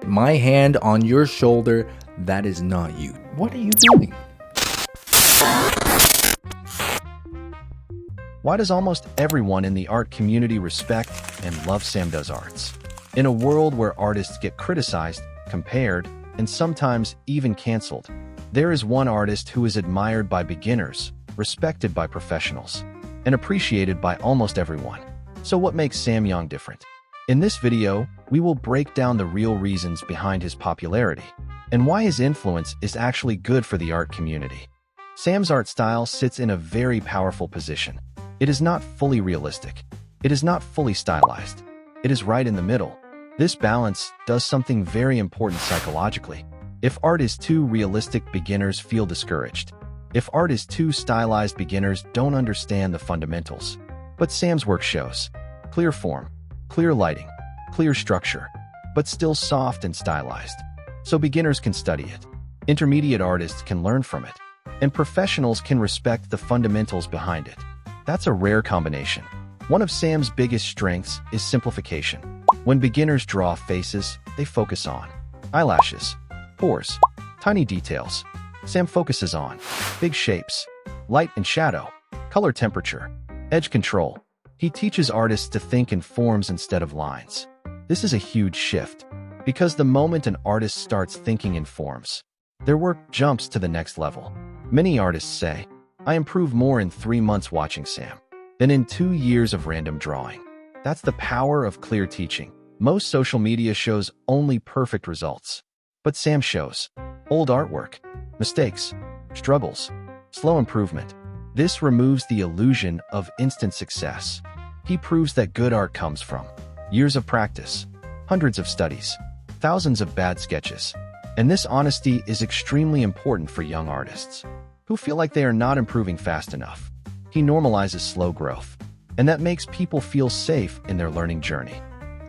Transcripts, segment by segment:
My hand on your shoulder, that is not you. What are you doing? Why does almost everyone in the art community respect and love Sam Does Arts? In a world where artists get criticized, compared, and sometimes even canceled, there is one artist who is admired by beginners, respected by professionals, and appreciated by almost everyone. So what makes Sam Young different? In this video, we will break down the real reasons behind his popularity and why his influence is actually good for the art community. Sam's art style sits in a very powerful position. It is not fully realistic. It is not fully stylized. It is right in the middle. This balance does something very important psychologically. If art is too realistic, beginners feel discouraged. If art is too stylized, beginners don't understand the fundamentals. But Sam's work shows clear form, clear lighting, clear structure, but still soft and stylized. So beginners can study it. Intermediate artists can learn from it. And professionals can respect the fundamentals behind it. That's a rare combination. One of Sam's biggest strengths is simplification. When beginners draw faces, they focus on eyelashes, pores, tiny details. Sam focuses on big shapes, light and shadow, color temperature, edge control. He teaches artists to think in forms instead of lines. This is a huge shift, because the moment an artist starts thinking in forms, their work jumps to the next level. Many artists say, "I improve more in 3 months watching Sam than in 2 years of random drawing." That's the power of clear teaching. Most social media shows only perfect results. But Sam shows old artwork, mistakes, struggles, slow improvement. This removes the illusion of instant success. He proves that good art comes from years of practice, hundreds of studies, thousands of bad sketches. And this honesty is extremely important for young artists who feel like they are not improving fast enough. He normalizes slow growth, and that makes people feel safe in their learning journey.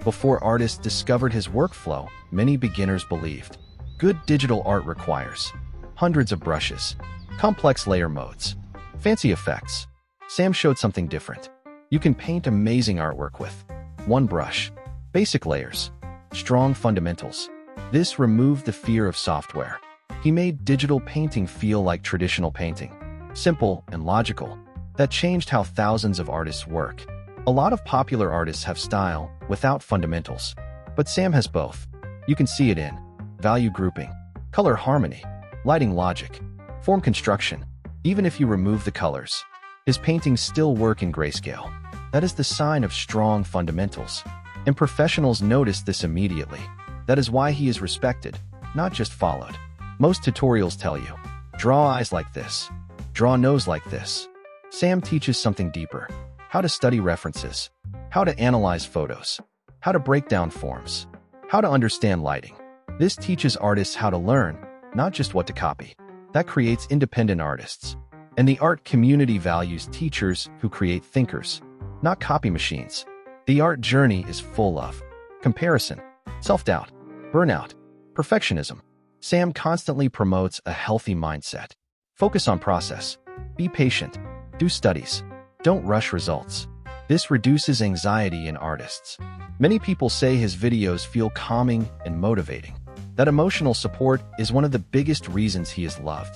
Before artists discovered his workflow, many beginners believed good digital art requires hundreds of brushes, complex layer modes, fancy effects. Sam showed something different. You can paint amazing artwork with one brush, basic layers, strong fundamentals. This removed the fear of software. He made digital painting feel like traditional painting, simple and logical. That changed how thousands of artists work. A lot of popular artists have style without fundamentals, but Sam has both. You can see it in value grouping, color harmony, lighting logic, form construction. Even if you remove the colors, his paintings still work in grayscale. That is the sign of strong fundamentals, and professionals notice this immediately. That is why he is respected, not just followed. Most tutorials tell you, draw eyes like this, draw nose like this. Sam teaches something deeper: how to study references, how to analyze photos, how to break down forms, how to understand lighting. This teaches artists how to learn, not just what to copy. That creates independent artists. And the art community values teachers who create thinkers, not copy machines. The art journey is full of comparison, self-doubt, burnout, perfectionism. Sam constantly promotes a healthy mindset. Focus on process. Be patient. Do studies. Don't rush results. This reduces anxiety in artists. Many people say his videos feel calming and motivating. That emotional support is one of the biggest reasons he is loved.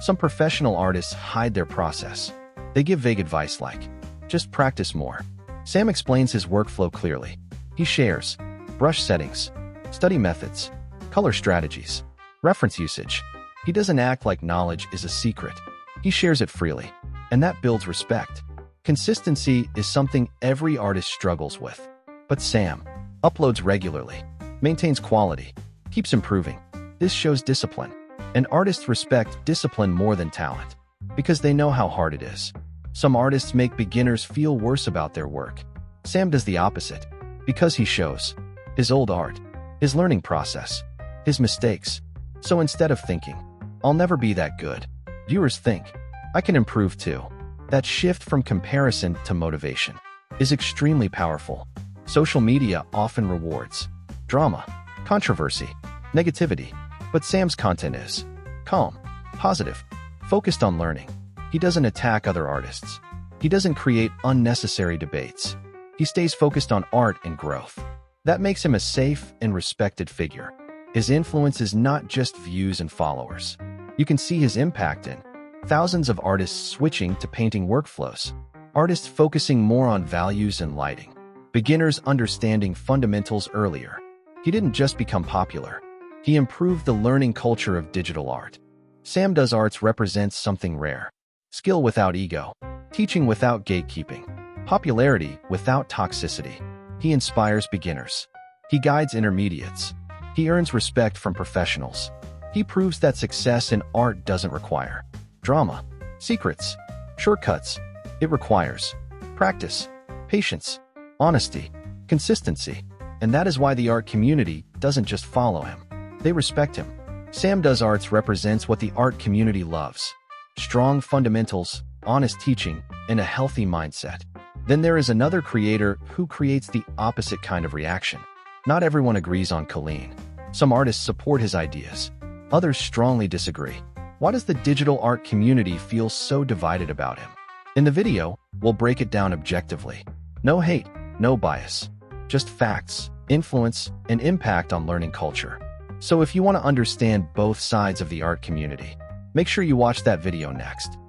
Some professional artists hide their process. They give vague advice like, just practice more. Sam explains his workflow clearly. He shares brush settings, study methods, color strategies, reference usage. He doesn't act like knowledge is a secret. He shares it freely, and that builds respect. Consistency is something every artist struggles with. But Sam uploads regularly, maintains quality, keeps improving. This shows discipline. And artists respect discipline more than talent, because they know how hard it is. Some artists make beginners feel worse about their work. Sam does the opposite, because he shows his old art, his learning process, his mistakes. So instead of thinking, "I'll never be that good," viewers think, "I can improve too." That shift from comparison to motivation is extremely powerful. Social media often rewards drama, controversy, negativity, but Sam's content is calm, positive, focused on learning. He doesn't attack other artists. He doesn't create unnecessary debates. He stays focused on art and growth. That makes him a safe and respected figure. His influence is not just views and followers. You can see his impact in thousands of artists switching to painting workflows, artists focusing more on values and lighting, beginners understanding fundamentals earlier. He didn't just become popular. He improved the learning culture of digital art. Sam Does Arts represents something rare. Skill without ego, teaching without gatekeeping, popularity without toxicity. He inspires beginners. He guides intermediates. He earns respect from professionals. He proves that success in art doesn't require drama, secrets, shortcuts. It requires practice, patience, honesty, consistency. And that is why the art community doesn't just follow him. They respect him. Sam Does Arts represents what the art community loves: strong fundamentals, honest teaching, and a healthy mindset. Then there is another creator who creates the opposite kind of reaction. Not everyone agrees on Colleen. Some artists support his ideas. Others strongly disagree. Why does the digital art community feel so divided about him? In the video, we'll break it down objectively. No hate, no bias. Just facts, influence, and impact on learning culture. So if you want to understand both sides of the art community, make sure you watch that video next.